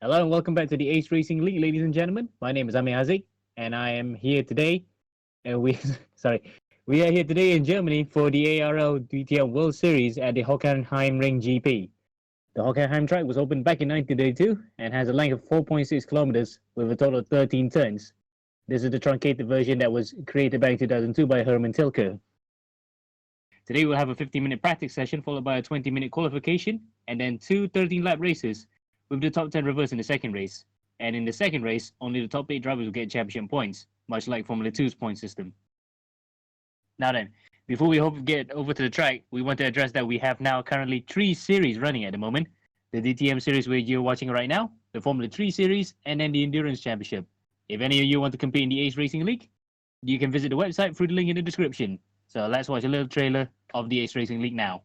Hello and welcome back to the Ace Racing League, ladies and gentlemen. My name is Amir Haziq, and I am here today. We we are here today in Germany for the ARL DTM World Series at the Hockenheim Ring GP. The Hockenheim track was opened back in 1932 and has a length of 4.6 kilometers with a total of 13 turns. This is the truncated version that was created back in 2002 by Hermann Tilke. Today we'll have a 15-minute practice session followed by a 20-minute qualification and then two 13-lap races, with the top 10 reversed in the second race. And in the second race, only the top 8 drivers will get championship points, much like Formula 2's point system. Now then, before we get over to the track, we want to address that we have now currently 3 series running at the moment. The DTM series where you're watching right now, the Formula 3 series, and then the Endurance Championship. If any of you want to compete in the Ace Racing League, you can visit the website through the link in the description. So let's watch a little trailer of the Ace Racing League now.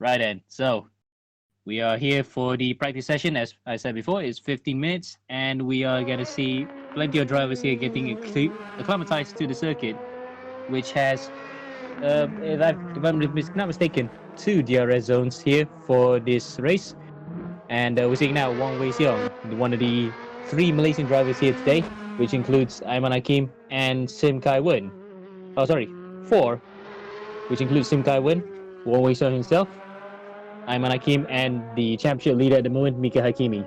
Right then, so we are here for the practice session. As I said before, it's 15 minutes, and we are going to see plenty of drivers here getting acclimatized to the circuit, which has, if I'm not mistaken, 2 DRS zones here for this race. And we're seeing now Wang Weixiong, one of the 3 Malaysian drivers here today, which includes Aiman Hakim and Sim Kai Wen. Oh, sorry, 4, which includes Sim Kai Wen, Wang Weixiong himself, Aiman Hakim, and the championship leader at the moment, Mika Hakimi.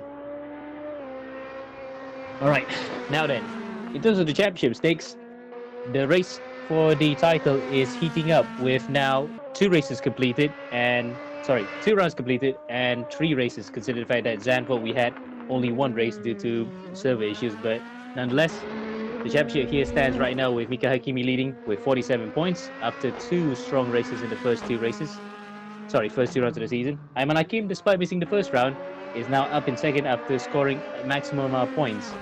Alright, now then, in terms of the championship stakes, the race for the title is heating up with now 2 races completed, and 2 rounds completed and 3 races, considering the fact that Zandvoort we had only 1 race due to server issues, but nonetheless, the championship here stands right now with Mika Hakimi leading with 47 points after 2 strong races in the first 2 rounds of the season. Aiman Hakim, despite missing the first round, is now up in second after scoring a maximum amount of points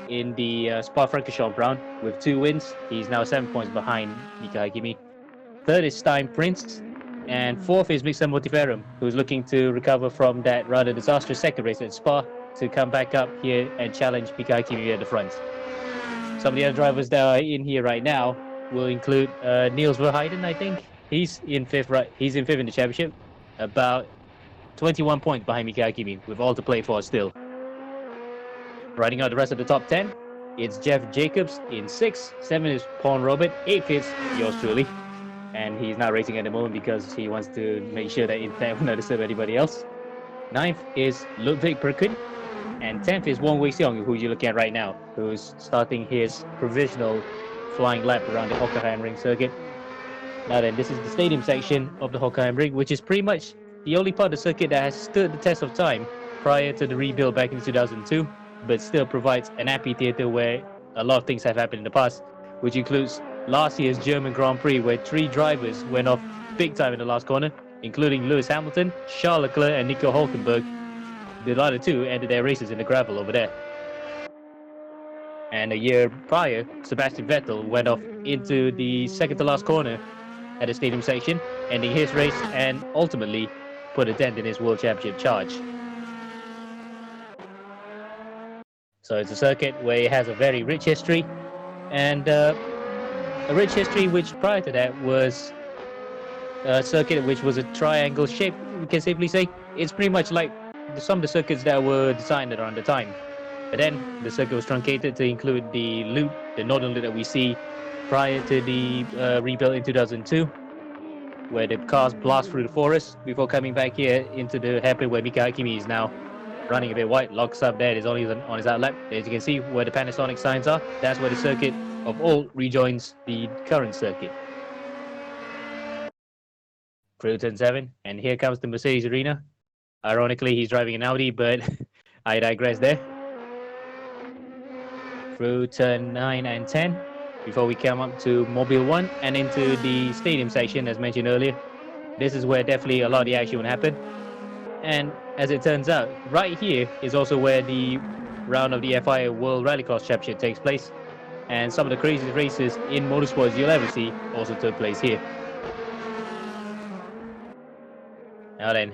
in the Spa-Francorchamps round with 2 wins. He's now 7 points behind Mika Hakimi. Third is Stein Prince, and fourth is Mixer Motiferum, who's looking to recover from that rather disastrous second race at Spa to come back up here and challenge Mika Hakimi at the front. Some of the other drivers that are in here right now will include Niels Verheiden, I think. He's in 5th in the championship, about 21 points behind Mika Hakimi, with all to play for still. Riding out the rest of the top 10, it's Jeff Jacobs in 6th, 7th is Paul Robert, 8th is yours truly, and he's not racing at the moment because he wants to make sure that Intel will not disturb anybody else. 9th is Ludwig Perkin, and 10th is Wang Weixiong, who you're looking at right now, who's starting his provisional flying lap around the Hockenheim Ring circuit. Now then, this is the stadium section of the Hockenheim Ring, which is pretty much the only part of the circuit that has stood the test of time prior to the rebuild back in 2002, but still provides an amphitheater where a lot of things have happened in the past, which includes last year's German Grand Prix, where 3 drivers went off big time in the last corner, including Lewis Hamilton, Charles Leclerc, and Nico Hülkenberg. The latter 2 ended their races in the gravel over there. And a year prior, Sebastian Vettel went off into the second to last corner at the stadium section, ending his race and ultimately put a dent in his World Championship charge. So it's a circuit where it has a very rich history, and a rich history which prior to that was a circuit which was a triangle shape, we can safely say. It's pretty much like some of the circuits that were designed around the time. But then the circuit was truncated to include the loop, the northern loop that we see prior to the rebuild in 2002, where the cars blast through the forest before coming back here into the hairpin where Mika Hakimi is now running a bit wide, locks up there. It is only on his outlap. As you can see where the Panasonic signs are, that's where the circuit of old rejoins the current circuit. Through turn 7, and here comes the Mercedes Arena. Ironically, he's driving an Audi, but I digress there. Through turn 9 and 10, before we come up to Mobile 1 and into the stadium section, as mentioned earlier. This is where definitely a lot of the action will happen. And as it turns out, right here is also where the round of the FIA World Rallycross Championship takes place. And some of the craziest races in motorsports you'll ever see also took place here. Now then,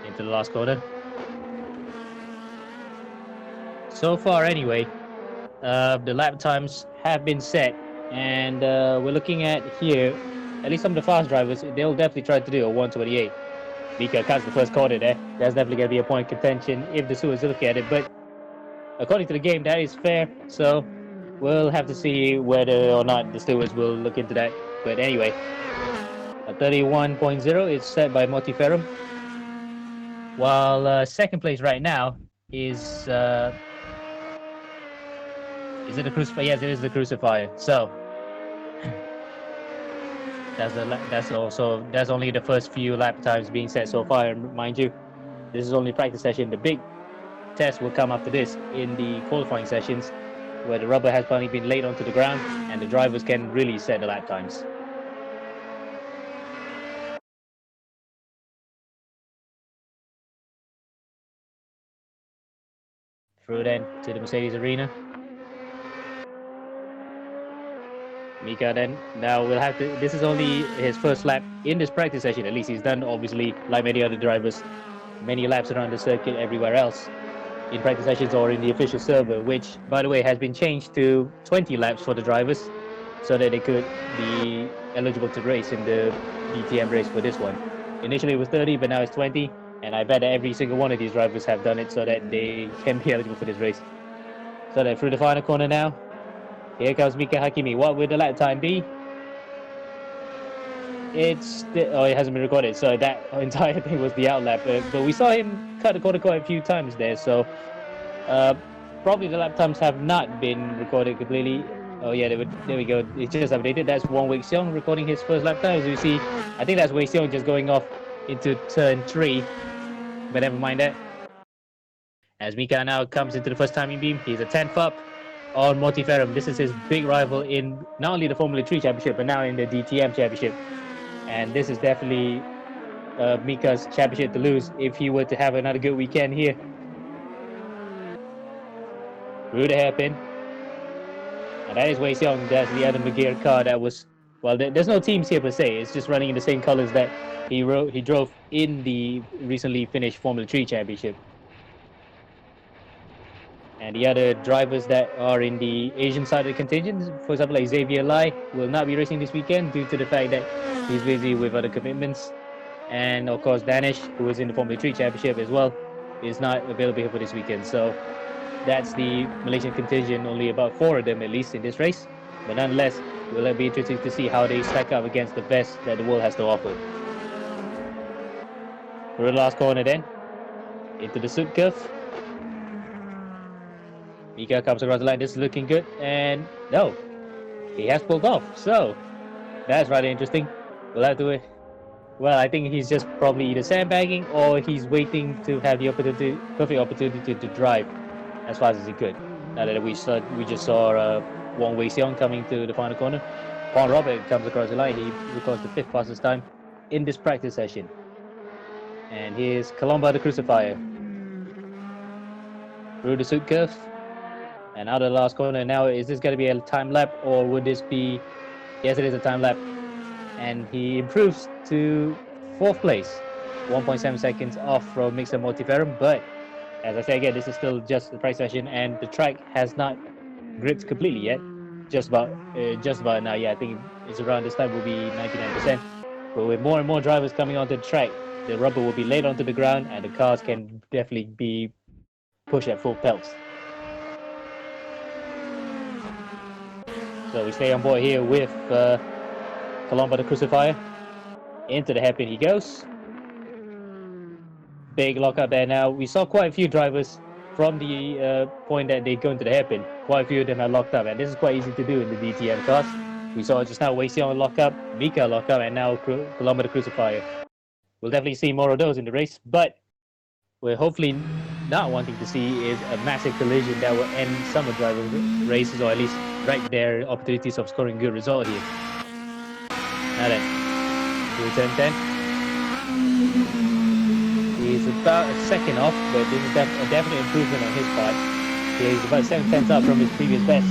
into the last corner. So far anyway, the lap times have been set, and we're looking at here, at least some of the fast drivers, they'll definitely try to do a 1:28. Mika cuts the first corner there. That's definitely going to be a point of contention if the stewards look at it, but according to the game, that is fair, so we'll have to see whether or not the stewards will look into that. But anyway, a 31.0 is set by Motiferum, while second place right now is it the Crucifier? Yes, it is the Crucifier. So that's only the first few lap times being set so far. And mind you, this is only practice session. The big test will come after this in the qualifying sessions, where the rubber has finally been laid onto the ground and the drivers can really set the lap times. Through then to the Mercedes arena. Mika then, now we'll have to, this is only his first lap in this practice session, at least he's done, obviously, like many other drivers, many laps around the circuit everywhere else, in practice sessions or in the official server, which, by the way, has been changed to 20 laps for the drivers, so that they could be eligible to race in the DTM race for this one. Initially it was 30, but now it's 20, and I bet that every single one of these drivers have done it so that they can be eligible for this race. So then through the final corner now, here comes Mika Hakimi. What will the lap time be? It hasn't been recorded, so that entire thing was the outlap. But we saw him cut the corner quite a few times there, so probably the lap times have not been recorded completely. Oh yeah, there we go. It's just updated. That's Wang Weixiong recording his first lap time. As you see, I think that's Weixiong just going off into turn 3, but never mind that. As Mika now comes into the first timing beam, he's a 10th up on Motiferum. This is his big rival in not only the Formula 3 Championship, but now in the DTM Championship. And this is definitely Mika's championship to lose if he were to have another good weekend here. Through the hairpin. And that is Weixiong. That's the Adam McGear car that was, well, there's no teams here per se. It's just running in the same colors that he drove in the recently finished Formula 3 Championship. And the other drivers that are in the Asian side of the contingent, for example, like Xavier Lai, will not be racing this weekend due to the fact that he's busy with other commitments. And of course, Danish, who is in the Formula 3 Championship as well, is not available here for this weekend. So that's the Malaysian contingent, only about 4 of them at least in this race. But nonetheless, it will be interesting to see how they stack up against the best that the world has to offer. For the last corner then, into the Sud curve. Mika comes across the line. This is looking good, and no, he has pulled off. So that's rather interesting. We'll have to. Well, I think he's just probably either sandbagging or he's waiting to have the perfect opportunity to drive as fast as he could. Now that we just saw Wang Weixiong coming to the final corner. Paul Robert comes across the line. He records the 5th fastest time in this practice session. And here's Colomba the Crucifier through the Sud curve. And out of the last corner now, is this going to be a time lap or would this be... Yes, it is a time lap. And he improves to 4th place, 1.7 seconds off from Mixer Motiferum. But as I say again, this is still just the practice session and the track has not gripped completely yet. Just about now, yeah, I think it's around this time will be 99%. But with more and more drivers coming onto the track, the rubber will be laid onto the ground and the cars can definitely be pushed at full pelts. So we stay on board here with Colomba the Crucifier. Into the hairpin he goes. Big lockup there now. We saw quite a few drivers from the point that they go into the hairpin. Quite a few of them are locked up, and this is quite easy to do in the DTM cars. We saw just now Weixiong lock up, Mika lock up, and now Colomba the Crucifier. We'll definitely see more of those in the race, but we're hopefully not wanting to see is a massive collision that will end some of drivers' races, or at least wreck their opportunities of scoring good result here. Now then, to turn 10. He's about a second off, but this is a definite improvement on his part. He's about 7 tenths up from his previous best.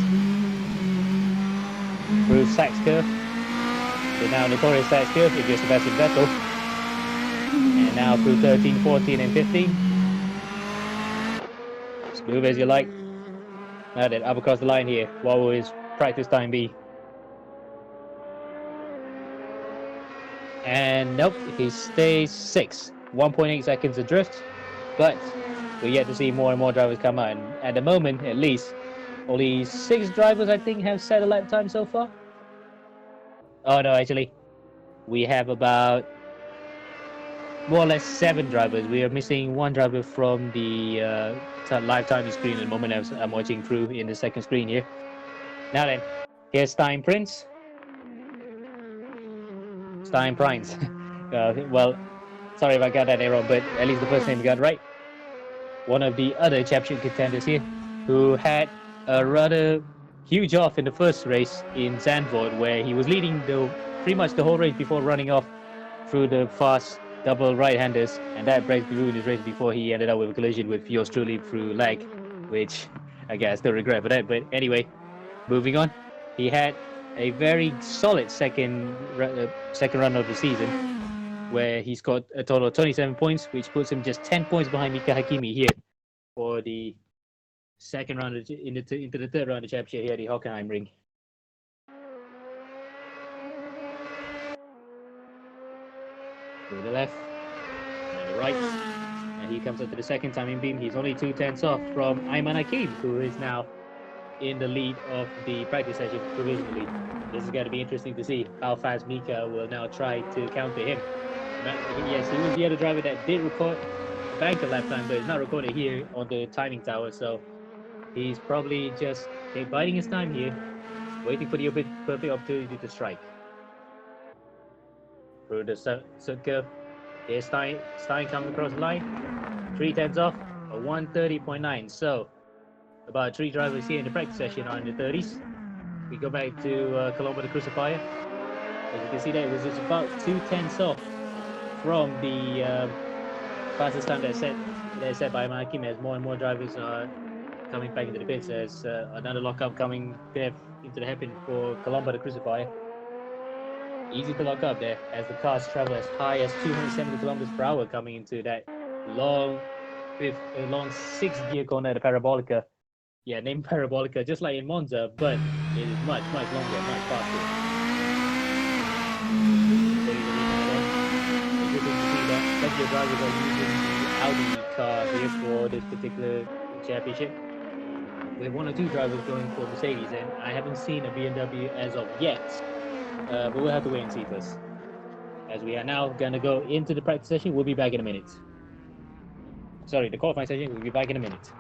Through Sachs curve. So now notorious Sachs curve if you're Sebastian Vettel. And now through 13, 14 and 15. Smooth as you like. Now then, up across the line here. What will his practice time be? And nope, he stays 6. 1.8 seconds adrift. But we're yet to see more and more drivers come out. And at the moment, at least, only 6 drivers, I think, have set a lap time so far. Oh no, actually, we have about more or less 7 drivers. We are missing 1 driver from the live timing screen at the moment as I'm watching through in the second screen here. Now then, here's Stein Prince. Stein Prince. Well, sorry if I got that name wrong, but at least the first name you got right. One of the other championship contenders here, who had a rather huge off in the first race in Zandvoort, where he was leading pretty much the whole race before running off through the fast double right-handers, and that basically ruined his race before he ended up with a collision with yours truly through lag, which I guess I still regret for that. But anyway, moving on, he had a very solid second run of the season, where he scored a total of 27 points, which puts him just 10 points behind Mika Hakimi here for the second round into the third round of the championship here at the Hockenheim ring. To the left and the right, and he comes up to the second timing beam. He's only 2 tenths off from Ayman Hakim, who is now in the lead of the practice session provisionally. This is going to be interesting to see how fast Mika will now try to counter him. Yes, he was the other driver that did record a banker lap time, but it's not recorded here on the timing tower, so he's probably just biding his time here, waiting for the perfect opportunity to strike. Through the sub curve, here's Stein coming across the line. 3 tenths off, a 130.9. So about 3 drivers here in the practice session are in the 30s. We go back to Colombo the Crucifier. As you can see there, it was just about 2 tenths off from the fastest time that's set by Hakim, as more and more drivers are coming back into the pits, as another lockup coming there into the hairpin for Colombo the Crucifier. Easy to lock up there as the cars travel as high as 270 kilometers per hour coming into that long 6-gear corner at the Parabolica. Yeah, named Parabolica, just like in Monza, but it is much, much longer, much faster. Interesting to see that plenty of drivers are using the Audi car here for this particular championship. We have 1 or 2 drivers going for Mercedes, and I haven't seen a BMW as of yet. But we'll have to wait and see first. As we are now going to go into the practice session, we'll be back in a minute. Sorry, the qualifying session, we'll be back in a minute.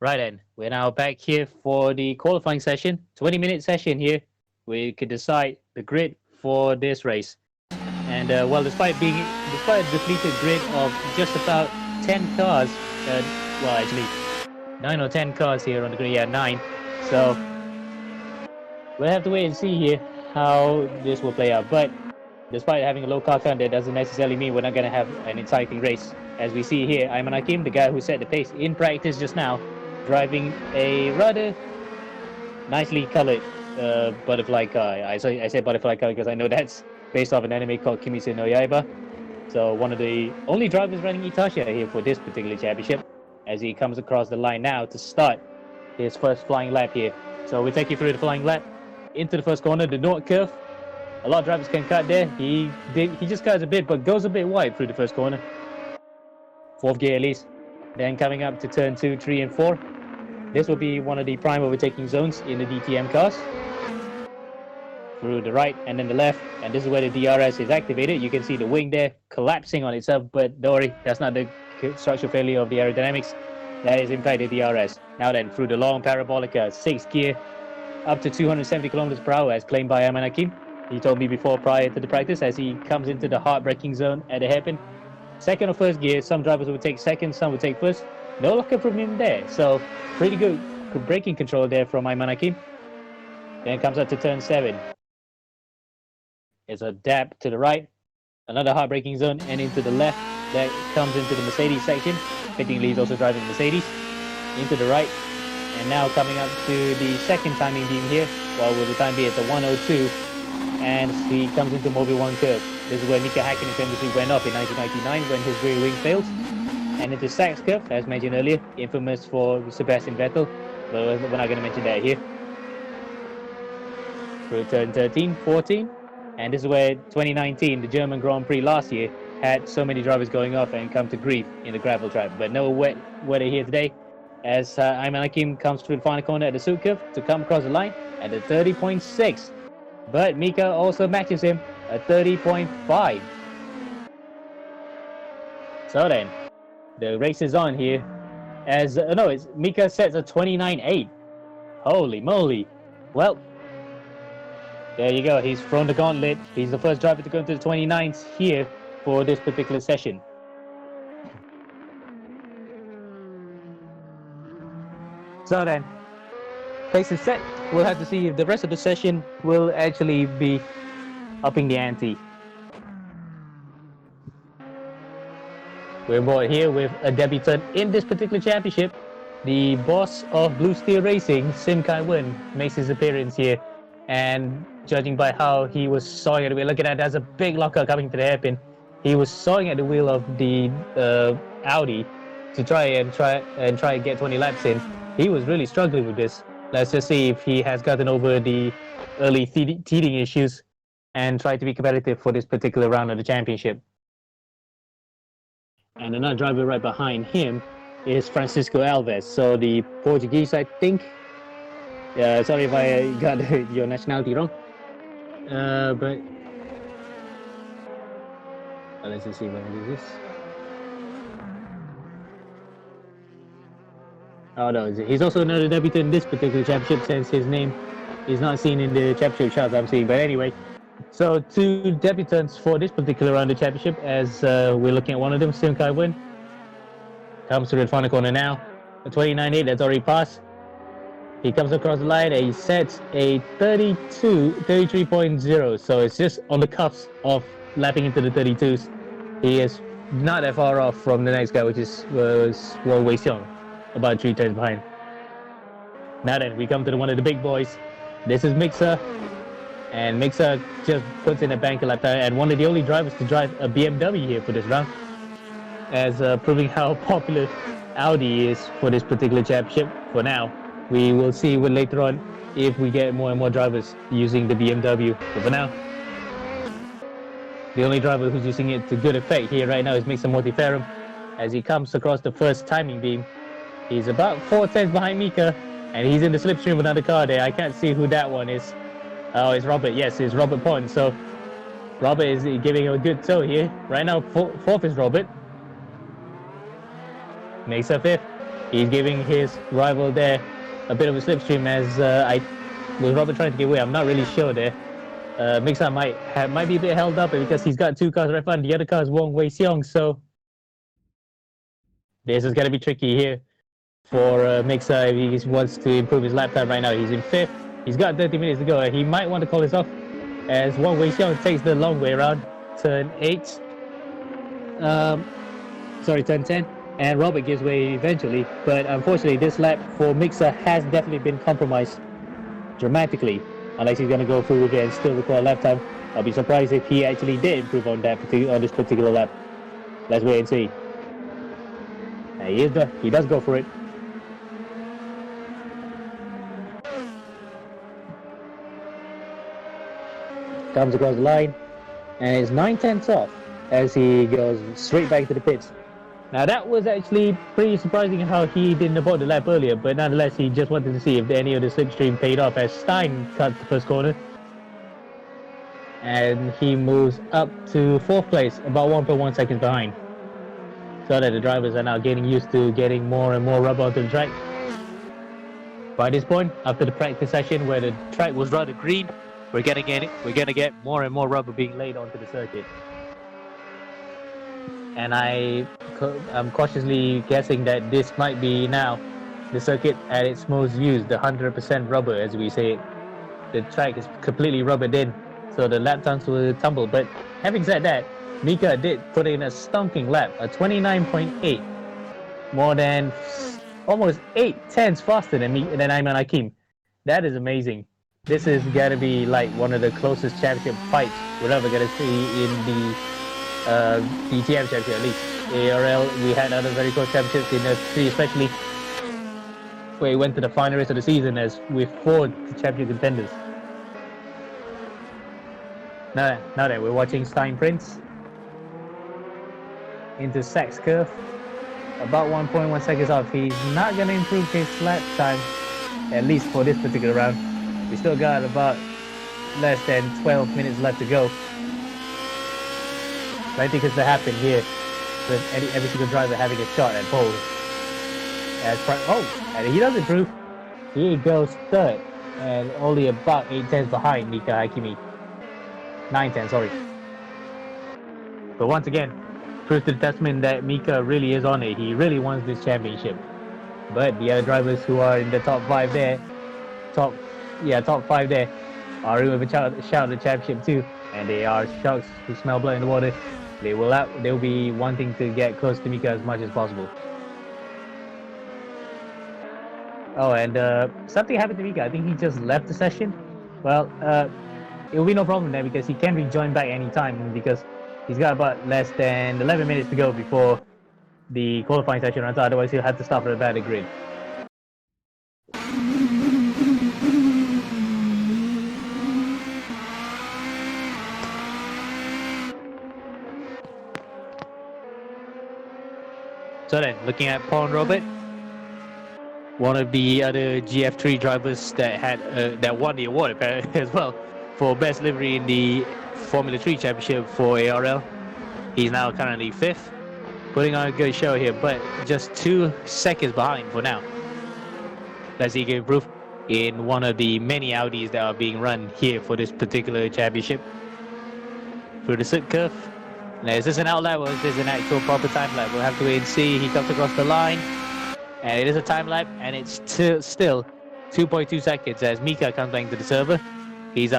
Right then, we're now back here for the qualifying session, 20-minute session here. We could decide the grid for this race. And well, despite a depleted grid of just about 10 cars, well actually 9 or 10 cars here on the grid, yeah 9. So we'll have to wait and see here how this will play out. But despite having a low car count, that doesn't necessarily mean we're not going to have an exciting race. As we see here, Ayman Hakim, the guy who set the pace in practice just now, driving a rather nicely colored butterfly car. I say butterfly car because I know that's based off an anime called Kimetsu no Yaiba. So one of the only drivers running Itasha here for this particular championship, as he comes across the line now to start his first flying lap here. So we take you through the flying lap into the first corner, the North curve. A lot of drivers can cut there. He just cuts a bit, but goes a bit wide through the first corner. Fourth gear at least. Then coming up to turn 2, 3, and 4. This will be one of the prime overtaking zones in the DTM cars. Through the right and then the left, and this is where the DRS is activated. You can see the wing there collapsing on itself, but don't worry, that's not the structural failure of the aerodynamics. That is in fact the DRS. Now then, through the long parabolica, 6th gear, up to 270 kilometers per hour as claimed by Amir Hakim. He told me before, prior to the practice, as he comes into the hard braking zone at the hairpin. Second or first gear, some drivers will take second, some will take first. No luck from him there, so pretty good braking control there from Amir Hakim. Then comes up to turn 7. It's a dab to the right, another hard braking zone, and into the left. That comes into the Mercedes section. Fittingly, he's also driving Mercedes. Into the right, and now coming up to the second timing beam here. Well, with the time being, it's a 102, and he comes into Mobile 1 curve. This is where Mika Hakkinen famously went off in 1999 when his rear wing failed. And into Sachs curve, as mentioned earlier, infamous for Sebastian Vettel, but we're not going to mention that here. Through turn 13, 14. And this is where 2019, the German Grand Prix last year, had so many drivers going off and come to grief in the gravel trap. But no wet weather here today, as Amir Hakim comes through the final corner at the Sud curve to come across the line at the 30.6. But Mika also matches him at 30.5. So then, the race is on here. As it's Mika sets a 29.8. Holy moly! Well, there you go. He's thrown the gauntlet. He's the first driver to go into the 29s here for this particular session. So then, pace is set. We'll have to see if the rest of the session will actually be upping the ante. We're aboard here with a debutant in this particular championship. The boss of Blue Steel Racing, Sim Kai-wen, makes his appearance here. And judging by how he was sawing at the wheel, look at that, there's a big locker coming to the hairpin. He was sawing at the wheel of the Audi to try and get 20 laps in. He was really struggling with this. Let's just see if he has gotten over the early teething issues and try to be competitive for this particular round of the championship. And another driver right behind him is Francisco Alves. So the Portuguese, I think. Sorry if I got your nationality wrong. But let's just see when it is this. Oh no, he's also another debutant in this particular championship since his name is not seen in the championship charts I'm seeing. But anyway, so 2 debutants for this particular round of the championship, as we're looking at one of them, Sim Kai-wen. Comes to the final corner now. A 29.8, that's already passed. He comes across the line and he sets a 33.0. So it's just on the cuffs of lapping into the 32s. He is not that far off from the next guy, which was Wang Weixiong, about 3 turns behind. Now then, we come to one of the big boys. This is Mixer. And Mixer just puts in a banker lap time, and one of the only drivers to drive a BMW here for this round, as proving how popular Audi is for this particular championship for now. We will see later on if we get more and more drivers using the BMW. But for now, the only driver who's using it to good effect here right now is Mixer Mortiferum. As he comes across the first timing beam, he's about 4 tenths behind Mika, and he's in the slipstream of another car there. I can't see who that one is. Oh, it's Robert. Yes, it's Robert Pond. So Robert is giving a good tow here. Right now, fourth is Robert. Makes a 5th. He's giving his rival there a bit of a slipstream, as with Robert trying to get away. I'm not really sure there. Mixer might be a bit held up because he's got 2 cars right front. The other car is Wang Weixiong, so this is going to be tricky here for Mixer if he wants to improve his lap time right now. He's in 5th. He's got 30 minutes to go. He might want to call this off, as Wang Weixiong takes the long way around. Turn 8. Turn 10. And Robert gives way eventually. But unfortunately, this lap for Mixer has definitely been compromised dramatically. Unless he's going to go through again and still require lap time. I'll be surprised if he actually did improve on this particular lap. Let's wait and see. And he does go for it. Comes across the line, and it's 9/10 off as he goes straight back to the pits. Now that was actually pretty surprising how he didn't abort the lap earlier, but nonetheless he just wanted to see if any of the slipstream paid off as Stein cuts the first corner. And he moves up to 4th place, about 1.1 seconds behind. So that the drivers are now getting used to getting more and more rubber onto the track. By this point, after the practice session where the track was rather green, we're gonna get more and more rubber being laid onto the circuit. And I'm cautiously guessing that this might be now the circuit at its most used, the 100% rubber as we say it. The track is completely rubbered in, so the lap times will tumble. But having said that, Mika did put in a stonking lap, a 29.8, more than almost 8/10 faster than Ayman Hakim. That is amazing. This is gotta be like one of the closest championship fights we're ever gonna see in the DTM championship, at least. ARL, we had other very close championships in the 3, especially where he went to the final race of the season as with 4 championship contenders. Now that we're watching Stein Prince into Sachs curve, about 1.1 seconds off. He's not going to improve his lap time, at least for this particular round. We still got about less than 12 minutes left to go. Plenty is to happen here with every single driver having a shot at pole. And he does improve. He goes 3rd and only about 8/10 behind Mika Hakimi. 9/10, sorry. But once again, proof to the testament that Mika really is on it. He really wants this championship. But the other drivers who are in the top 5 there, top 5 there, are with a shout at the championship too. And they are sharks who smell blood in the water. They'll be wanting to get close to Mika as much as possible. Oh, and something happened to Mika. I think he just left the session. Well, it will be no problem there because he can rejoin back anytime because he's got about less than 11 minutes to go before the qualifying session runs out. Otherwise, he'll have to start from the back of the grid. So then, looking at Paul and Robert, one of the other GF3 drivers that won the award as well for best livery in the Formula 3 Championship for ARL. He's now currently 5th, putting on a good show here, but just 2 seconds behind for now. Let's see if he can improve in one of the many Audis that are being run here for this particular championship. Through the sit curve. Now, is this an outlap or is this an actual proper time lap? We'll have to wait and see. He comes across the line, and it is a time lap, and it's still 2.2 seconds as Mika comes back to the server. He's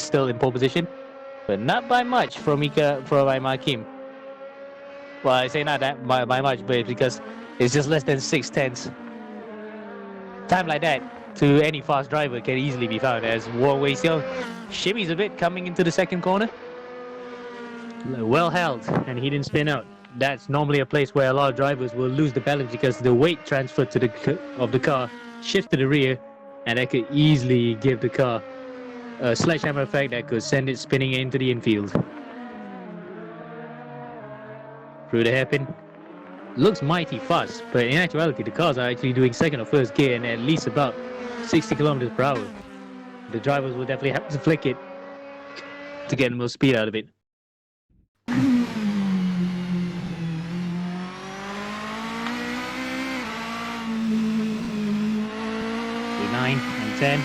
still in pole position, but not by much from Ayman Hakim. Well, I say not that by much, but it's because it's just less than 6/10. Time like that to any fast driver can easily be found as Wang Weixiong shimmies a bit coming into the second corner. Well held, and he didn't spin out. That's normally a place where a lot of drivers will lose the balance because the weight transfer of the car shifts to the rear, and that could easily give the car a sledgehammer effect that could send it spinning into the infield. Through the hairpin. Looks mighty fast, but in actuality the cars are actually doing second or first gear and at least about 60 kilometers per hour. The drivers will definitely have to flick it to get the most speed out of it. 9 and 10.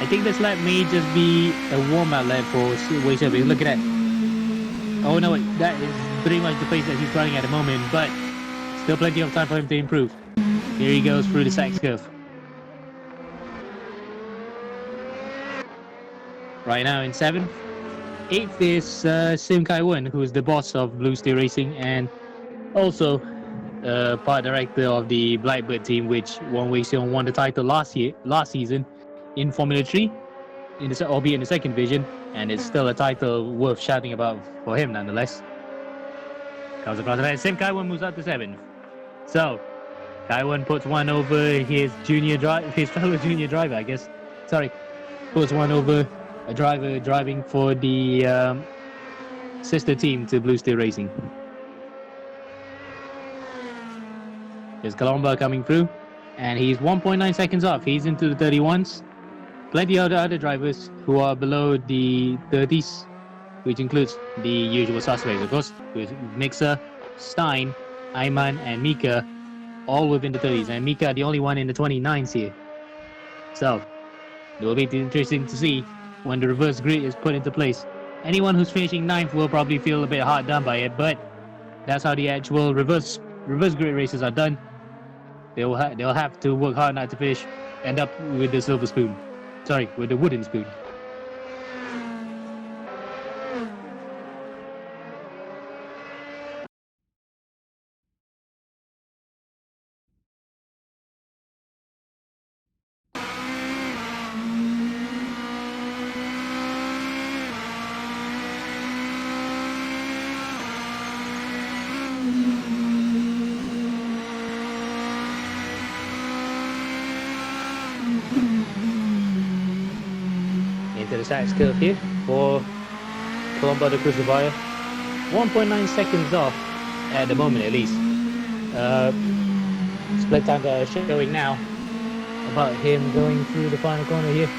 I think this lap may just be a warm-up lap for Weixiong. Look at that. Oh no, that is pretty much the pace that he's running at the moment, but still plenty of time for him to improve. Here he goes through the Sachs curve. Right now in 7th. 8th is Sim Kai-wen, who is the boss of Blue Steel Racing and also part director of the Blackbird team, which Wang Weixiong won the title last season in Formula 3. albeit in the second division, and it's still a title worth shouting about for him nonetheless. Comes across the line. Sim Kaiwan moves up to 7th. So Kaiwan puts one over his fellow junior driver, I guess. Sorry, puts one over a driver driving for the sister team to Blue Steel Racing. There's Colombo coming through, and he's 1.9 seconds off. He's into the 31s. Plenty of other drivers who are below the 30s, which includes the usual suspects, of course, with Mixer, Stein, Ayman, and Mika, all within the 30s. And Mika, the only one in the 29s here. So, it will be interesting to see when the reverse grid is put into place. Anyone who's finishing 9th will probably feel a bit hard done by it, but that's how the actual reverse grid races are done. They'll have to work hard not to end up with the silver spoon. Sorry, with the wooden spoon. Into the Sachs curve here for Colombo de Cruzavaya. 1.9 seconds off at the moment, at least. Split times are showing now about him going through the final corner here.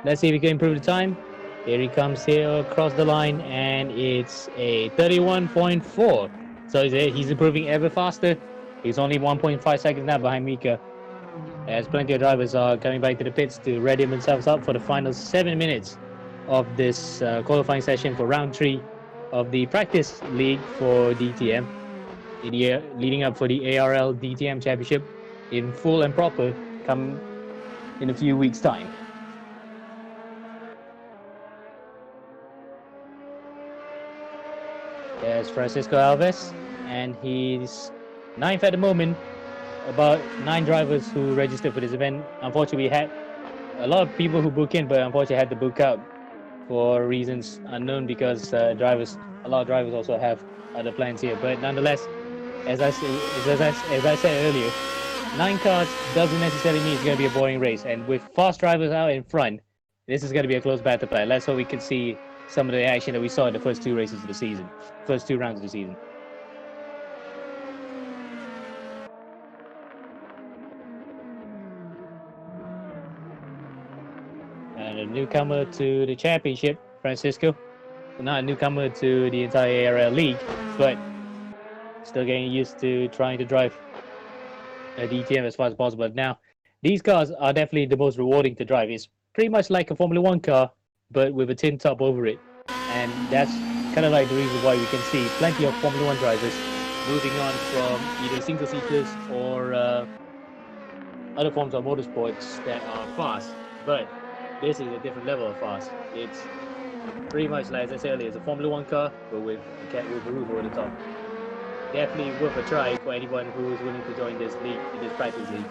Let's see if he can improve the time. Here he comes here across the line, and it's a 31.4. So he's improving ever faster. He's only 1.5 seconds now behind Mika, as plenty of drivers are coming back to the pits to ready themselves up for the final 7 minutes of this qualifying session for round 3 of the practice league for DTM, leading up for the ARL DTM championship in full and proper come in a few weeks' time. There's Francisco Alves, and he's 9th at the moment. About 9 drivers who registered for this event. Unfortunately, we had a lot of people who book in, but unfortunately had to book out for reasons unknown, because a lot of drivers also have other plans here. But nonetheless, as I said earlier, 9 cars doesn't necessarily mean it's going to be a boring race. And with fast drivers out in front, this is going to be a close battle play. Let's hope we can see some of the action that we saw in the first 2 races of the season, first 2 rounds of the season. And a newcomer to the championship, Francisco. Not a newcomer to the entire ARL league, but still getting used to trying to drive a DTM as far as possible. Now, these cars are definitely the most rewarding to drive. It's pretty much like a Formula 1 car, but with a tin top over it. And that's kind of like the reason why we can see plenty of Formula 1 drivers moving on from either single-seaters or other forms of motorsports that are fast. But this is a different level of fast. It's pretty much, like as I said earlier, it's a Formula 1 car, but with a roof over the top. Definitely worth a try for anyone who is willing to join this league, this practice league.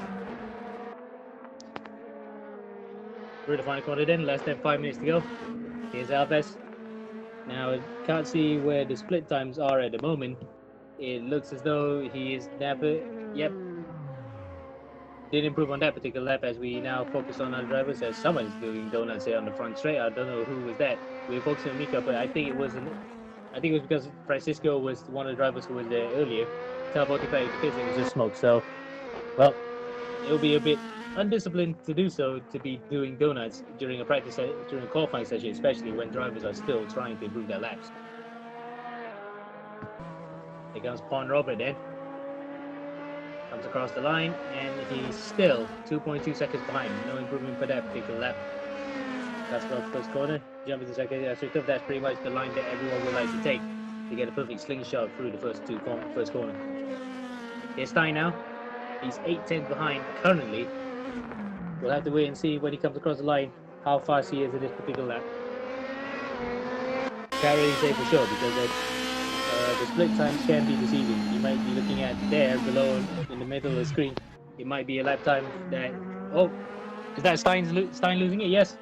Through the final corner then, less than 5 minutes to go. Here's Alves. Now, can't see where the split times are at the moment. It looks as though he is never, did improve on that particular lap, as we now focus on our drivers, as someone is doing donuts here on the front straight. I don't know who was that. We were focusing on Mika, but I think it was because Francisco was one of the drivers who was there earlier. Teleporting back to the pits, and it was just smoke. So, well, it'll be a bit undisciplined to do so, to be doing donuts during a qualifying session, especially when drivers are still trying to improve their laps. Here comes Pon Robert then. Comes across the line, and he's still 2.2 seconds behind. No improvement for that particular lap. That's the first corner. Jump into second. That's pretty much the line that everyone would like to take to get a perfect slingshot through the first corner. Here's Stein now. He's 8/10 behind currently. We'll have to wait and see when he comes across the line how fast he is in this particular lap. Can't really say for sure, because the split times can be deceiving. You might be looking at there below in the middle of the screen. It might be a lap time that... Oh, is that Stein losing it? Yes.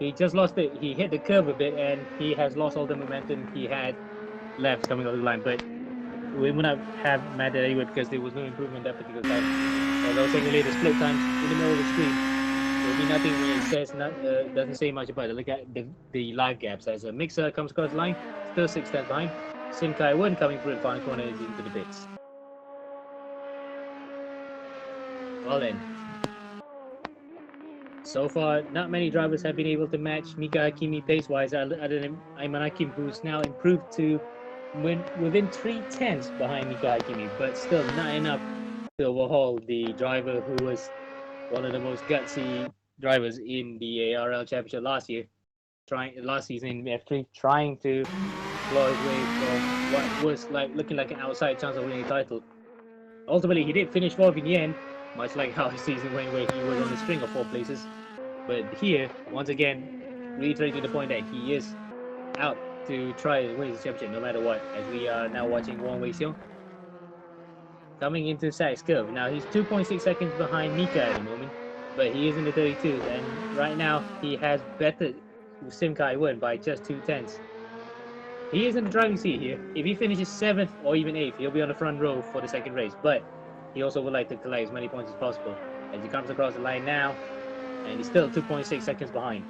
He just lost it. He hit the curve a bit, and he has lost all the momentum he had left coming over the line. But we would not have mattered anyway because there was no improvement that particular time. And also the split times in the middle of the screen. There will be nothing when it says doesn't say much about it. Look at the live gaps as a mixer comes across the line, still 6 tenths behind. Sim Kai-1 coming through the final corner is into the pits. Well then, so far not many drivers have been able to match Mika Hakimi pace-wise, other than Ayman Hakim, who's now improved to within 3 tenths behind Mika Hakimi, but still not enough to overhaul the driver who was one of the most gutsy drivers in the ARL Championship last season in F3, trying to claw his way from what was looking like an outside chance of winning the title. Ultimately, he did finish 4th in the end, much like how his season went, where he was on a string of 4 places. But here, once again, reiterating the point that he is out to try to win the championship no matter what, as we are now watching Wang Weixiong coming into Sachs curve. Now he's 2.6 seconds behind Mika at the moment, but he is in the 32s, and right now he has bettered Sim Kai-1 by just 2 tenths. He is in the driving seat here. If he finishes 7th or even 8th, he'll be on the front row for the second race, but he also would like to collect as many points as possible as he comes across the line now, and he's still 2.6 seconds behind.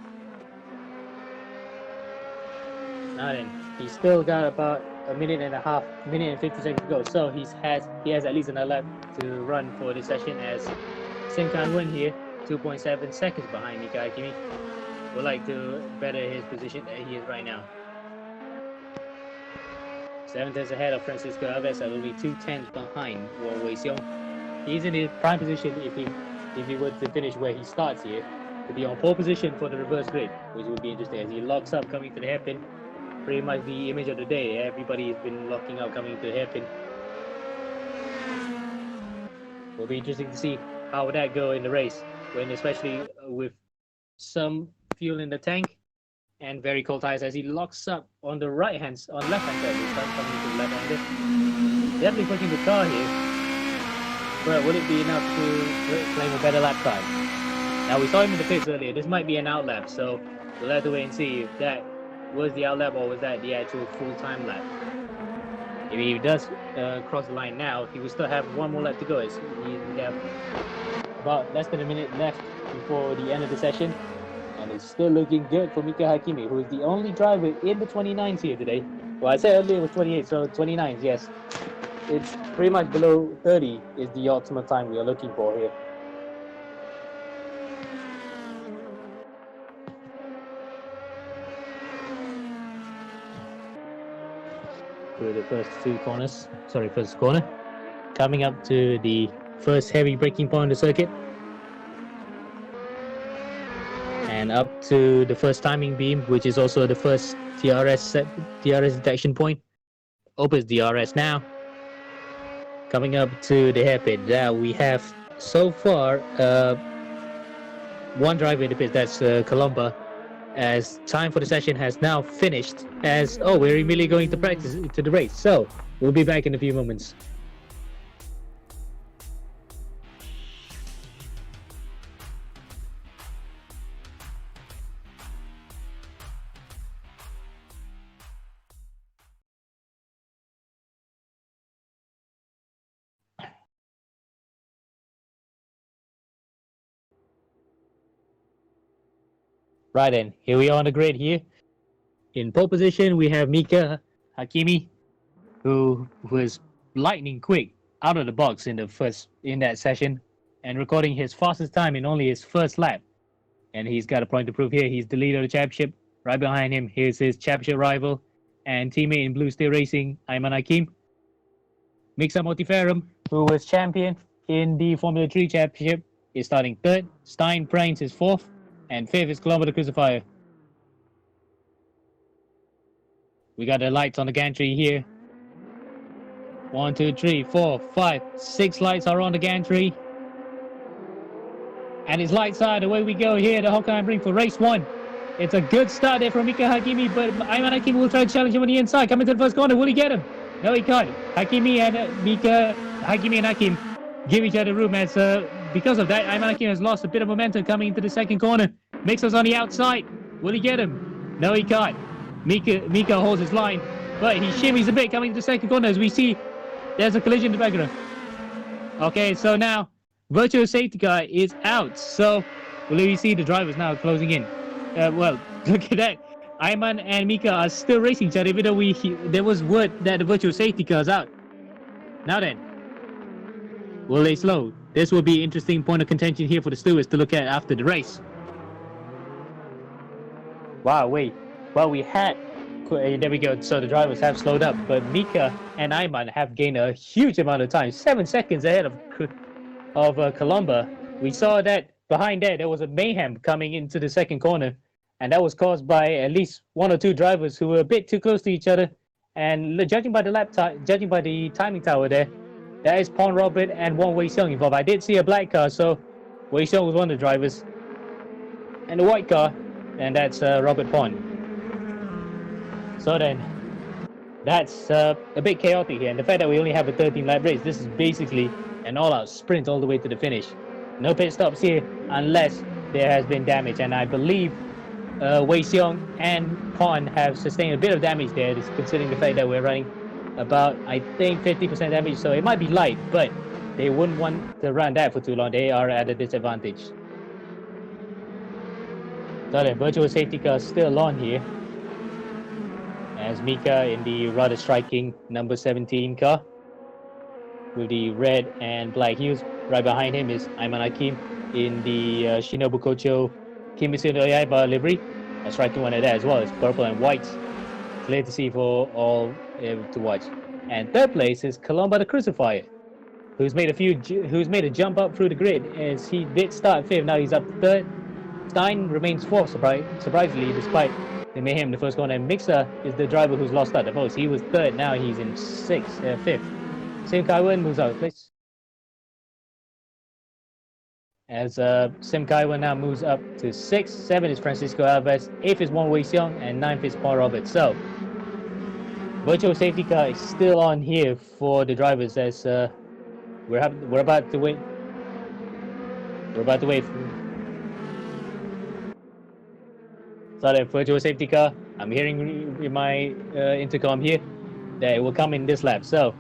Now then, he's still got about a minute and 50 seconds to go, so he has at least another lap to run for this session, as Sim Kai-1 here, 2.7 seconds behind Mika Hakimi, would like to better his position that he is right now. 7 tenths ahead of Francisco Alves, at only 2 tenths behind Wang Weixiong. He's in his prime position if he were to finish where he starts here, to be on pole position for the reverse grid, which would be interesting as he locks up coming to the hairpin. Pretty much the image of the day. Everybody has been locking up coming to the hairpin. Will be interesting to see how would that go in the race, when especially with some fuel in the tank and very cold tires, as he locks up on the left-hand side this time, coming to the left-hander. Definitely pushing the car here, but would it be enough to claim a better lap time? Now we saw him in the pits earlier. This might be an out lap, so we'll have to wait and see if that was the out lap or was that the actual full-time lap. If he does cross the line now, he will still have 1 more lap to go, as we have about less than a minute left before the end of the session, and it's still looking good for Mika Hakimi, who is the only driver in the 29s here today. Well, I said earlier it was 28, so 29s, yes. It's pretty much below 30 is the ultimate time we are looking for here. Through the first corner. Coming up to the first heavy braking point on the circuit. And up to the first timing beam, which is also the first TRS detection point. Opens DRS now. Coming up to the hairpin. Now we have so far 1 driver in the pit, that's Colomba, as time for the session has now finished, as we're immediately going to practice to the race, so we'll be back in a few moments. Right then, here we are on the grid here. In pole position, we have Mika Hakimi, who was lightning quick out of the box in that session, and recording his fastest time in only his first lap. And he's got a point to prove here. He's the leader of the championship. Right behind him, here's his championship rival and teammate in Blue Steel Racing, Ayman Hakim. Mixa Motiferum, who was champion in the Formula 3 championship, is starting 3rd. Stein Prains is 4th. And 5th is Kilometer Crucifier. We got the lights on the gantry here. 1, 2, 3, 4, 5, 6 lights are on the gantry. And it's lights out. Away we go here, the Hockenheim ring for race 1. It's a good start there from Mika Hakimi, but Ayman Hakim will try to challenge him on the inside. Coming to the first corner, will he get him? No, he can't. Hakimi and Hakim give each other room, as because of that, Ayman Hakim has lost a bit of momentum coming into the second corner. Mixer's on the outside. Will he get him? No, he can't. Mika holds his line, but he shimmies a bit coming to the second corner as we see there's a collision in the background. Okay, so now virtual safety car is out. So will we see the drivers now closing in? Well, look at that. Ayman and Mika are still racing each other, even though there was word that the virtual safety car is out. Now then, will they slow? This will be an interesting point of contention here for the stewards to look at after the race. Wow, wait. Well, we had... There we go. So the drivers have slowed up, but Mika and Ayman have gained a huge amount of time. 7 seconds ahead of Colombo. We saw that behind there was a mayhem coming into the second corner, and that was caused by at least 1 or 2 drivers who were a bit too close to each other. And judging by the timing tower there, that is Paul Robert and one Wei Xiong involved. I did see a black car, so Wei Xiong was one of the drivers, and a white car, and that's Robert Pond. So then, that's a bit chaotic here, and the fact that we only have a 13-lap race, this is basically an all-out sprint all the way to the finish. No pit stops here unless there has been damage, and I believe Wei Xiong and Pon have sustained a bit of damage there, considering the fact that we're running about, I think, 50% damage, so it might be light, but they wouldn't want to run that for too long. They are at a disadvantage. So then, virtual safety car still on here, as Mika in the rather striking number 17 car with the red and black hues. Right behind him is Ayman Hakim in the Shinobu Kocho Kimitsu Yaiba livery. A striking one of that as well. It's purple and white. Clear to see for all to watch. And third place is Colombo the Crucifier, who's made a jump up through the grid, as he did start 5th. Now he's up to 3rd. Stein remains 4th, surprisingly, despite the mayhem in the first corner. And Mixer is the driver who's lost out the most. He was 3rd, now he's in 5th. Sim Kaiwan moves out of place, as Sim Kaiwan now moves up to 6th. 7th is Francisco Alves, 8th is Wong Wei Xiong, and 9th is Paul Roberts. So virtual safety car is still on here for the drivers, as we're about to wait. So the virtual safety car, I'm hearing in my intercom here that it will come in this lap. So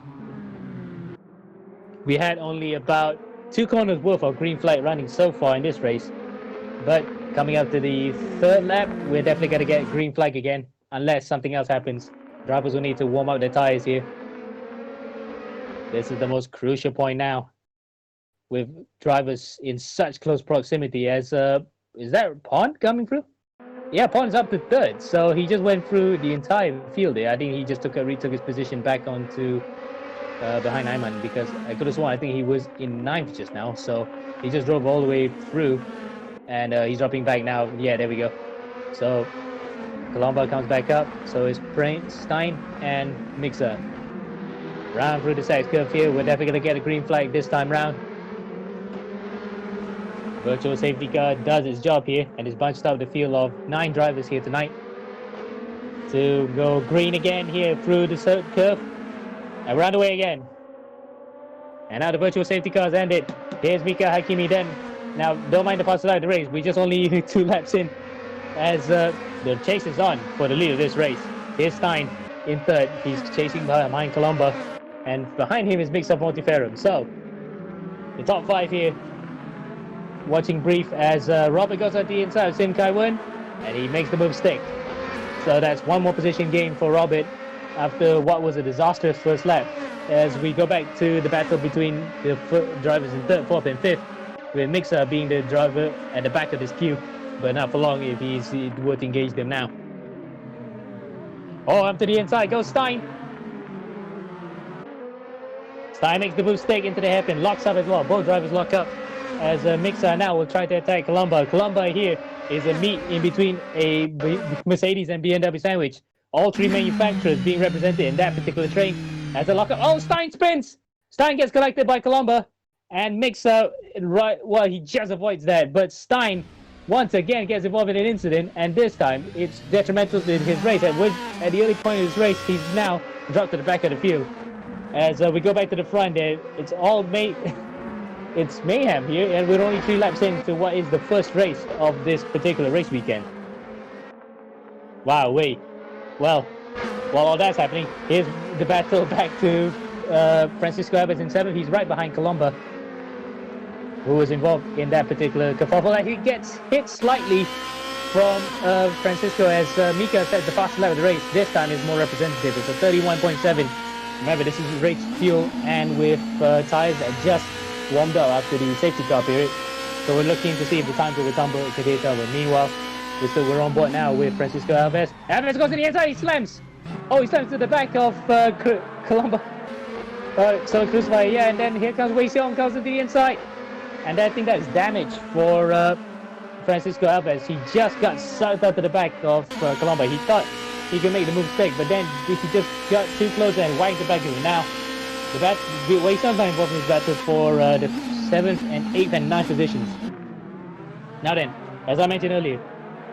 we had only about 2 corners worth of green flag running so far in this race, but coming up to the 3rd lap, we're definitely going to get green flag again, unless something else happens. Drivers will need to warm up their tires here. This is the most crucial point now, with drivers in such close proximity. As is that Pond coming through? Yeah, Pond's up to 3rd, so he just went through the entire field there. I think he just retook his position back onto behind Ayman, because I could have sworn I think he was in 9th just now, so he just drove all the way through, and he's dropping back now. Yeah, there we go. So Colombo comes back up, so it's Stein and Mixer. Round through the side curve here, we're definitely going to get a green flag this time round. Virtual safety car does its job here, and is bunched out the field of 9 drivers here tonight to go green again here through the curve, and round away again. And now the virtual safety car's ended. Here's Mika Hakimi then. Now, don't mind the fast side of the race. We just only 2 laps in, as the chase is on for the lead of this race. Here's Stein in 3rd. He's chasing behind Colombo, and behind him is Mix of Monteferrum. So the top 5 here, watching brief as Robert goes at the inside of Sim Kaiwan, and he makes the move stick. So that's 1 more position gain for Robert after what was a disastrous first lap. As we go back to the battle between the drivers in 3rd, 4th, and 5th, with Mixer being the driver at the back of this queue, but not for long if he would engage them now. Oh, up to the inside goes Stein. Stein makes the move stick into the hairpin, locks up as well. Both drivers lock up, as Mixer now will try to attack Colombo. Colombo here is a meet in between a Mercedes and BMW sandwich. All 3 manufacturers being represented in that particular train. As a lockup, oh, Stein spins! Stein gets collected by Colombo, and Mixer, he just avoids that, but Stein once again gets involved in an incident, and this time it's detrimental to his race. At the early point of his race, he's now dropped to the back of the field. As we go back to the front there, it's all it's mayhem here, and we're only 3 laps into what is the first race of this particular race weekend. Wow, wait. Well, while all that's happening, here's the battle back to Francisco Alves in 7th. He's right behind Colomba, who was involved in that particular kerfuffle. And he gets hit slightly from Francisco as Mika said the fastest lap of the race. This time is more representative. It's a 31.7. Remember, this is race fuel and with tires that just warmed up after the safety car period. So we're looking to see if the times will tumble to the cover. Meanwhile, we're on board now with Francisco Alves. Alves goes to the inside, he slams. Oh, he slams to the back of Colomba. So Crucify, yeah, and then here comes Wei Xiong, goes to the inside. And I think that is damage for Francisco Alves. He just got sucked out to the back of Colomba. He thought he could make the move straight, but then he just got too close and whacked the back of him. Now, Wei Xiong got involved in this battle for the 7th and 8th and 9th positions. Now then, as I mentioned earlier,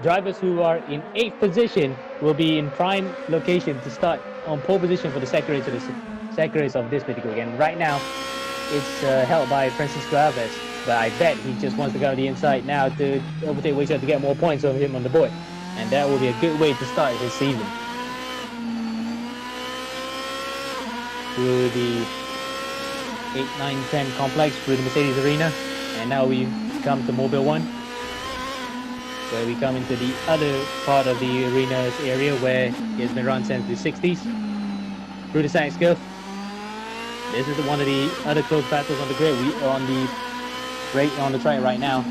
drivers who are in 8th position will be in prime location to start on pole position for the second race of this particular weekend. Right now, it's held by Francisco Alves, but I bet he just wants to go to the inside now to overtake Wei Xiong to get more points over him on the board, and that will be a good way to start his season. Through the 8, 9, 10 complex, through the Mercedes Arena, and now we come to Mobile 1, where we come into the other part of the arena's area where it's been run since the 60s. Through the Science Curve. This is one of the other close battles on the grid. We are on the track right now.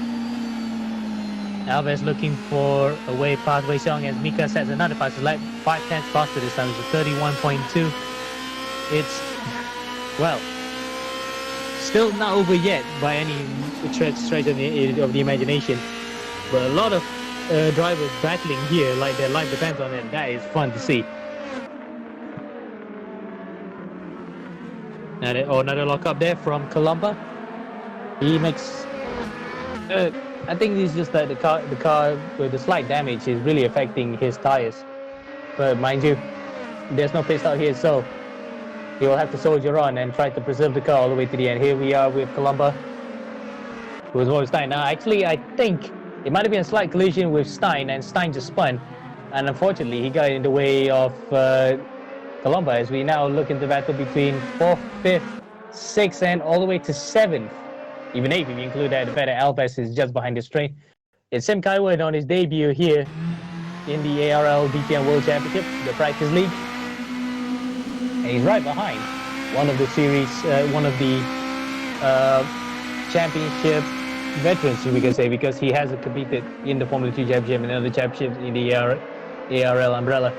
Alves looking for a way past Wei Xiong as Mika sets another fastest lap, 5/10 faster this time. It's a 31.2. It's, well, still not over yet by any stretch of the imagination. But a lot of drivers battling here like their life depends on it. That is fun to see. Another lock up there from Colomba. He makes. I think it's just that the car with the slight damage is really affecting his tires. But mind you, there's no pit stop here, so he will have to soldier on and try to preserve the car all the way to the end. Here we are with Colomba, who is over Stein. Now, actually, I think it might have been a slight collision with Stein, and Stein just spun. And unfortunately, he got in the way of Colomba as we now look into battle between 4th, 5th, 6th, and all the way to 7th. Even 8th, if you include that, the better Alves is just behind this train. It's Sim Kaiwood on his debut here in the ARL DTM World Championship, the Practice League. And he's right behind one of the championship veterans, we can say, because he has competed in the Formula 2 Championship and other championships in the ARL umbrella.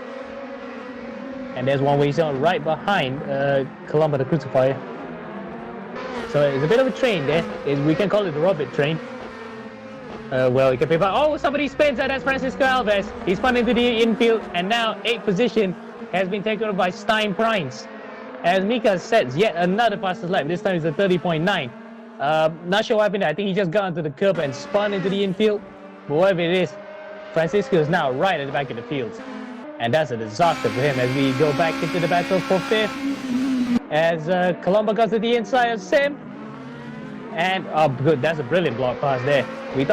And there's one Wei Xiong right behind Colomba the Crucifier. So it's a bit of a train there. We can call it the Robert train. Well, you can pick up. Oh, somebody spins, and that's Francisco Alves. He's spun into the infield, and now 8th position has been taken over by Stein Prines. As Mika sets yet another fastest lap. This time it's a 30.9. Not sure what happened there. I think he just got onto the curb and spun into the infield. But whatever it is, Francisco is now right at the back of the field. And that's a disaster for him as we go back into the battle for 5th. As Colomba goes to the inside of Sim. And, oh good, that's a brilliant block pass there. I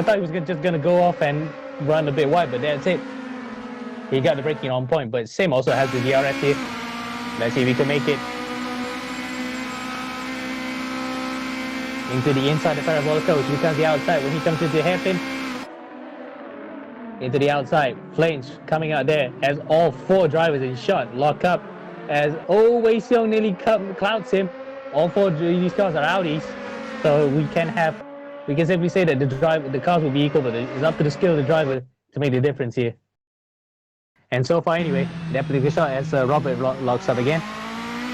thought he was just going to go off and run a bit wide, but that's it. He got the braking on point, but Sim also has the DRS here. Let's see if he can make it. Into the inside of Parabolica, which becomes the outside when he comes into the hairpin. Into the outside, Flames coming out there as all 4 drivers in shot lock up as Wei Xiong nearly clouts him. All 4 of these cars are Audis, so we can simply say that the cars will be equal, but it's up to the skill of the driver to make the difference here. And so far anyway, that particular shot as Robert locks up again.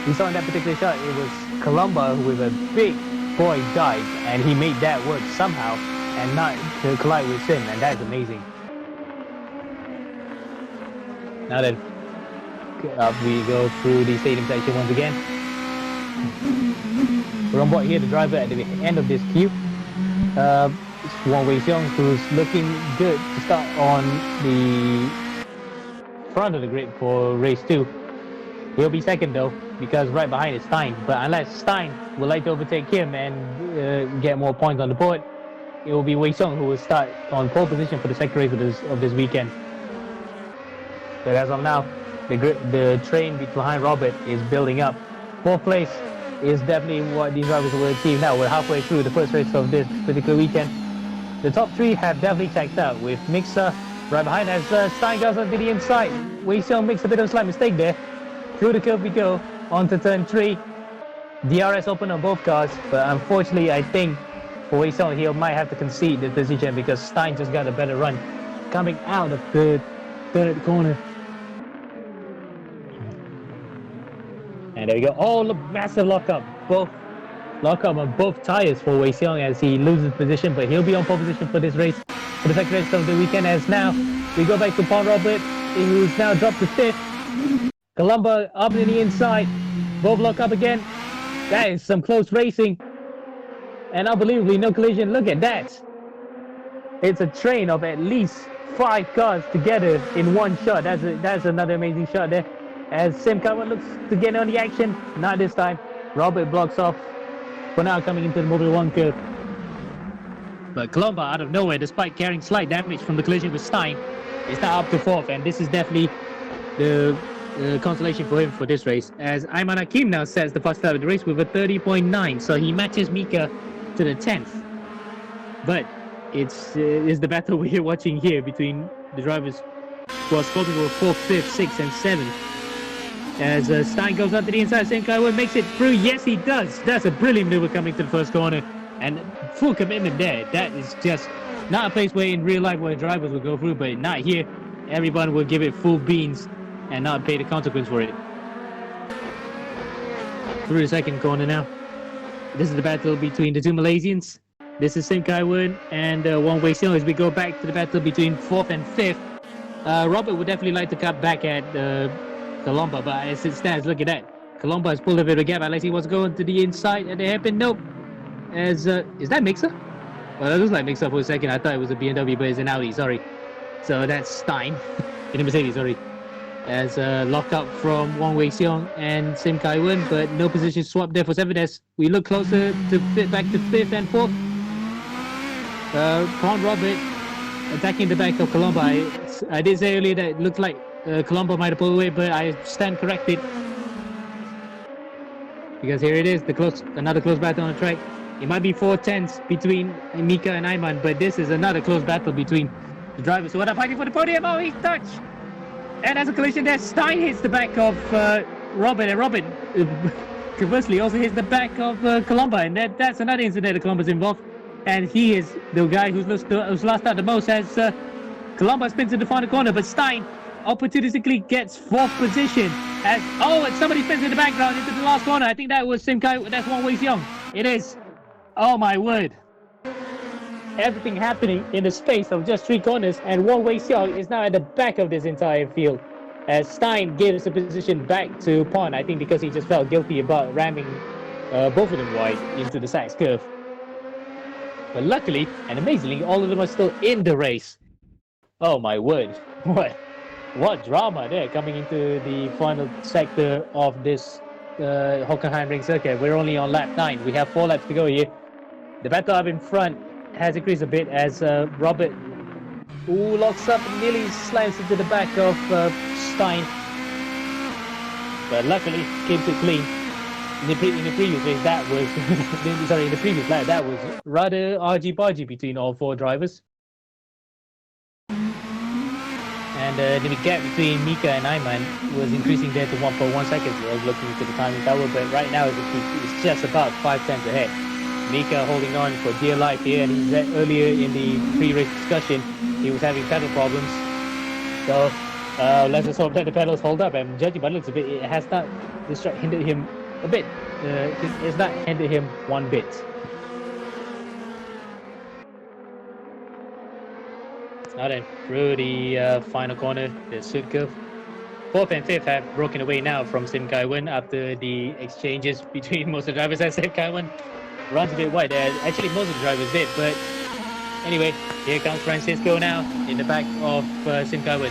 We saw in that particular shot it was Colomba with a big boy dive, and he made that work somehow and not to collide with Sim, and that is amazing. Now then, we go through the stadium section once again. We're on board here, the driver at the end of this queue. It's Wei Xiong, who's looking good to start on the front of the grid for race 2. He'll be second though, because right behind is Stein. But unless Stein would like to overtake him and get more points on the board, it will be Wei Xiong who will start on pole position for the second race of this weekend. But as of now, the train behind Robert is building up. 4th place is definitely what these drivers will achieve now. We're halfway through the first race of this particular weekend. The top 3 have definitely checked out, with Mixer right behind as Stein goes onto the inside. Wei Xiong makes a bit of a slight mistake there. Through the curve we go, onto turn 3. DRS open on both cars, but unfortunately I think for Wei Xiong he might have to concede the position because Stein just got a better run coming out of the third corner. And there we go. Oh, look, massive lockup. Lockup on both tires for Wei Xiong as he loses position, but he'll be on pole position for this race, for the second race of the weekend. As now we go back to Paul Robert, who's now dropped to 5th. Colombo up in the inside. Both lock up again. That is some close racing. And unbelievably, no collision. Look at that. It's a train of at least 5 cars together in one shot. That's another amazing shot there. As Cemal looks to get on the action. Not this time. Robert blocks off for now, coming into the Mobile 1 curve. But Colombo out of nowhere, despite carrying slight damage from the collision with Stein, is now up to 4th. And this is definitely the consolation for him for this race, as Ayman Hakim now sets the first start of the race with a 30.9, so he matches Mika to the 10th. But it's the battle we're watching here between the drivers who are scoping for 4th, 5th, 6th and 7th. As Stein goes onto the inside, Cemal makes it through. Yes, he does. That's a brilliant maneuver coming to the first corner, and full commitment there. That is just not a place where in real life where drivers will go through, but not here. Everyone will give it full beans and not pay the consequence for it. Through the second corner now. This is the battle between the two Malaysians. This is Cemal and Wang Wei Xiong as we go back to the battle between 4th and 5th. Robert would definitely like to cut back at Colombo, but as it stands, look at that. Colombo has pulled a bit of a gap unless he wants to go into the inside at the hairpin. Nope. As is that Mixer? Well, that looks like Mixer for a second. I thought it was a BMW, but it's an Audi, sorry. So that's Stein in a Mercedes, sorry. As lock up from Wang Wei Xiong and Cemal, but no position swap there for 7th. As we look closer to back to 5th and 4th. Paul Robert attacking the back of Colombo. I did say earlier that it looked like Colombo might have pulled away, but I stand corrected. Because here it is, another close battle on the track. It might be 4-10s between Mika and Ayman, but this is another close battle between the drivers who are fighting for the podium. Oh, he's touched! And as a collision there, Stein hits the back of Robert, and Robert conversely also hits the back of Colombo, and that's another incident that Colombo's involved. And he is the guy who's lost out the most as Colombo spins in the final corner, but Stein opportunistically gets 4th position as and somebody spins in the background into the last corner. I think that was Cemal. That's Wang Wei Xiong. It is. Oh my word. Everything happening in the space of just 3 corners, and Wang Wei Xiong is now at the back of this entire field as Stein gives the position back to Pon, I think because he just felt guilty about ramming both of them wide into the Sachs curve. But luckily and amazingly, all of them are still in the race. Oh my word. What drama there coming into the final sector of this Hockenheim ring circuit. We're only on lap 9. We have 4 laps to go here. The battle up in front has increased a bit as Robert locks up and nearly slams into the back of Stein. But luckily keeps it clean. In the previous race, that was in the previous lap, that was rather argy-bargy between all 4 drivers. And the gap between Mika and Ayman was increasing there to 1.1 seconds. I was looking into the timing tower, but right now it's just about 5 tenths ahead. Mika holding on for dear life here, and he said earlier in the pre-race discussion he was having pedal problems. So let's just hope that the pedals hold up. And judging by the looks of it, it has not hindered him a bit. It's not hindered him one bit. Now then, through the final corner, the Sud curve. 4th and 5th have broken away now from Cemal after the exchanges between most of the drivers, as Cemal runs a bit wide. Actually, most of the drivers did, but anyway, here comes Francisco now in the back of Cemal.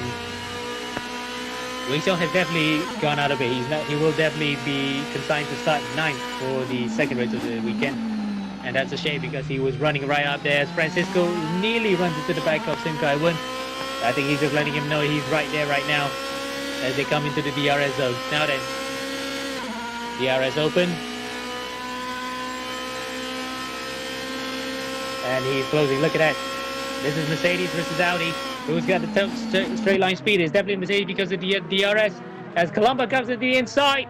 Wei Xiong has definitely gone out of it. He will definitely be consigned to start 9th for the second race of the weekend. And that's a shame because he was running right up there as Francisco nearly runs into the back of Cemal. I think he's just letting him know he's right there right now. as they come into the DRS zone. Now then, DRS open. And he's closing. Look at that. This is Mercedes versus Audi. Who's got the straight line speed? It's definitely Mercedes because of the DRS. As Colombo comes to the inside,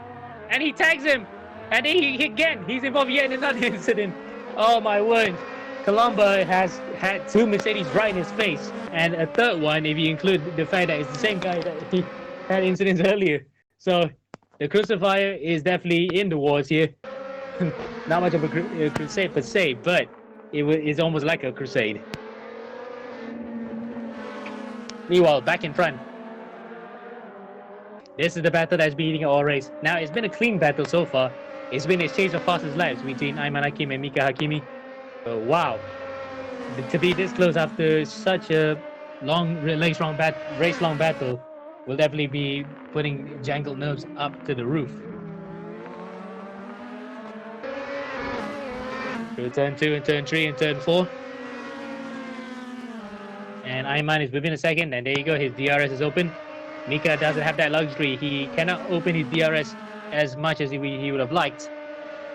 and he tags him. And he's involved yet in another incident. Oh my word. Colombo has had 2 Mercedes right in his face. And a third one, if you include the fact that it's the same guy that he had incidents earlier. So the crucifier is definitely in the wars here. Not much of a crusade per se, but it's almost like a crusade. Meanwhile, back in front. This is the battle that's been eating all race. Now, it's been a clean battle so far. It's been an exchange of fastest laps between Ayman Hakim and Mika Hakimi. But wow, to be this close after such a long race-long battle will definitely be putting jangled nerves up to the roof. Through turn 2 and turn 3 and turn 4. And Ayman is within a second, and there you go, his DRS is open. Mika doesn't have that luxury. He cannot open his DRS as much as he would have liked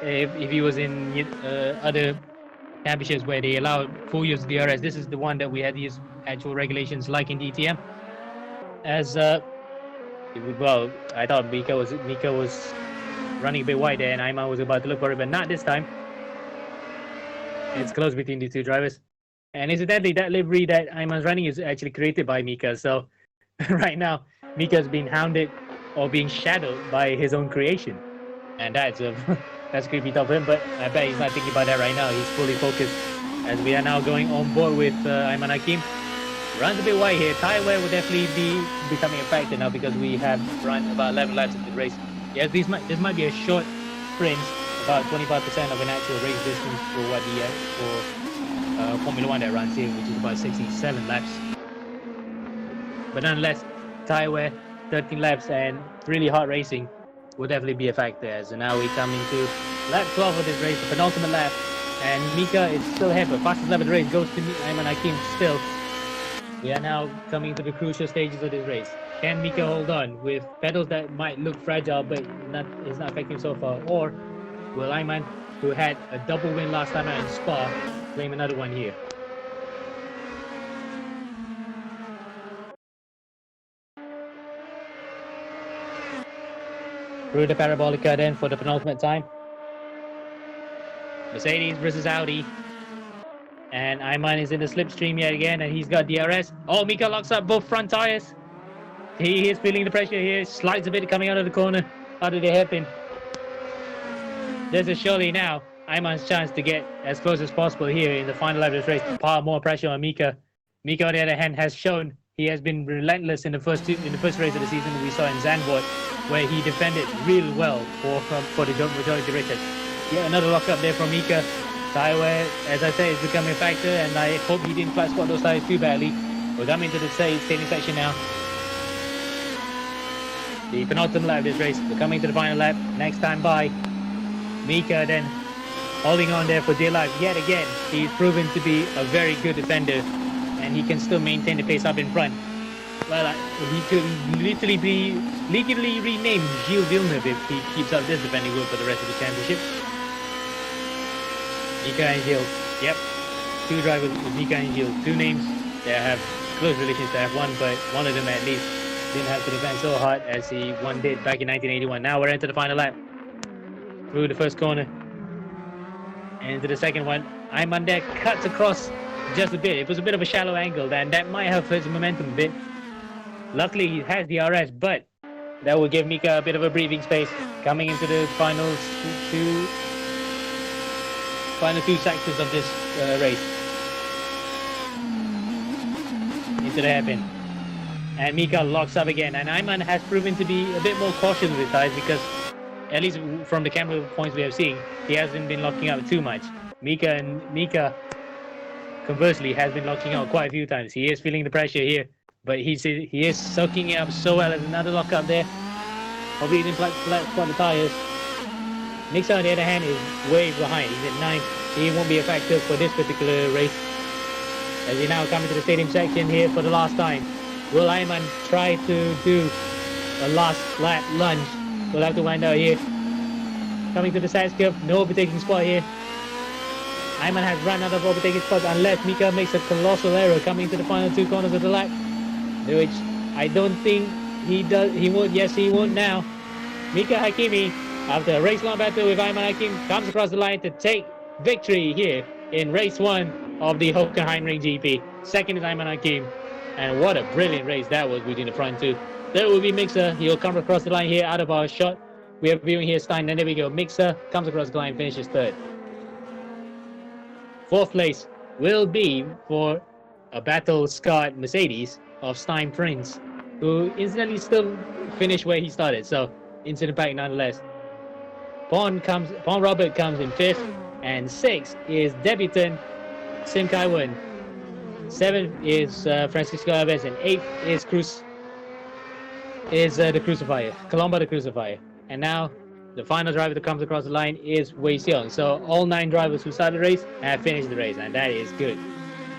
if he was in other championships where they allow full use of DRS. This is the one that we had these actual regulations like in DTM. As well, I thought Mika was running a bit wide there, and Ayman was about to look for it, but not this time. It's close between the two drivers. And incidentally, that livery that Ayman's running is actually created by Mika. So right now, Mika's being hounded or being shadowed by his own creation. And that's creepy tough of him, but I bet he's not thinking about that right now. He's fully focused as we are now going on board with Ayman Hakim. Runs a bit wide here. Tire wear will definitely be becoming a factor now because we have run about 11 laps of the race. Yes, this might be a short sprint, about 25% of an actual race distance for what for Formula 1 that runs here, which is about 67 laps. But nonetheless, tire wear, 13 laps, and really hard racing will definitely be a factor. So now we come into lap 12 of this race, the penultimate lap, and Mika is still ahead, but fastest lap of the race goes to Ayman Hakim still. We are now coming to the crucial stages of this race. Can Mika hold on with pedals that might look fragile but is not affecting so far? Or will Ayman, who had a double win last time out in Spa, claim another one here? Through the Parabolica then for the penultimate time. Mercedes versus Audi. And Ayman is in the slipstream yet again, and he's got DRS. Oh, Mika locks up both front tires. He is feeling the pressure here. Slides a bit coming out of the corner, out of the hairpin. There's a surely now Ayman's chance to get as close as possible here in the final lap of this race to pile more pressure on Mika. Mika, on the other hand, has shown he has been relentless in the first race of the season we saw in Zandvoort, where he defended real well for the majority of the races. Yeah, another lock up there from Mika. Tire wear, as I say, is becoming a factor, and I hope he didn't flat spot those tires too badly. We're coming to the stadium section now. The penultimate lap of this race. We're coming to the final lap. Next time by. Mika then holding on there for dear life yet again. He's proven to be a very good defender, and he can still maintain the pace up in front. Well, he could literally be legally renamed Gilles Villeneuve if he keeps up this defending work for the rest of the championship. Mika and Gilles, yep, two drivers with Mika and Gilles, two names that have close relations to F1, but one of them at least didn't have to defend so hard as one did back in 1981. Now we're into the final lap. Through the first corner and into the second one. Ayman there cuts across just a bit. It was a bit of a shallow angle, and that might have hurt his momentum a bit. Luckily, he has the RS, but that will give Mika a bit of a breathing space coming into the final two sectors of this race. Into the hairpin. And Mika locks up again. And Ayman has proven to be a bit more cautious with his tires because, at least from the camera points we have seen, he hasn't been locking up too much. Mika, conversely, has been locking out quite a few times. He is feeling the pressure here, but he is soaking it up so well. There's another lock up there. Hopefully he didn't flat spot the tires. Mika, on the other hand, is way behind. He's at 9th. He won't be a factor for this particular race. As he now coming to the stadium section here for the last time. Will Ayman try to do a last lap lunge. We'll have to find out here. Coming to the side curve, no overtaking spot here. Ayman has run out of overtaking spots unless Mika makes a colossal error coming to the final 2 corners of the lap, which I don't think he does. He won't. Yes, he won't now. Mika Hakimi, after a race-long battle with Ayman Hakim, comes across the line to take victory here in race 1 of the Hockenheim GP. Second is Ayman Hakim, and what a brilliant race that was between the front 2. Third will be Mixer. He'll come across the line here out of our shot. We are viewing here Stein, and there we go. Mixer comes across the line, finishes 3rd. 4th place will be for a battle-scarred Mercedes of Stein Prince, who incidentally still finished where he started, so incident pack nonetheless. Pawn Robert comes in 5th, and 6th is debutant Sim Kaiwan. 7th is Francisco Alves, and 8th is the Crucifier, Colombo the Crucifier. And now the final driver that comes across the line is Wei Xiong. So all 9 drivers who started the race have finished the race, and that is good.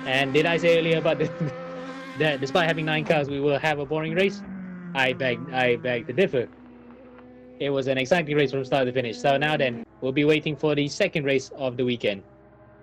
And did I say earlier about that despite having 9 cars, we will have a boring race? I beg to differ. It was an exciting race from start to finish. So now then, we'll be waiting for the second race of the weekend.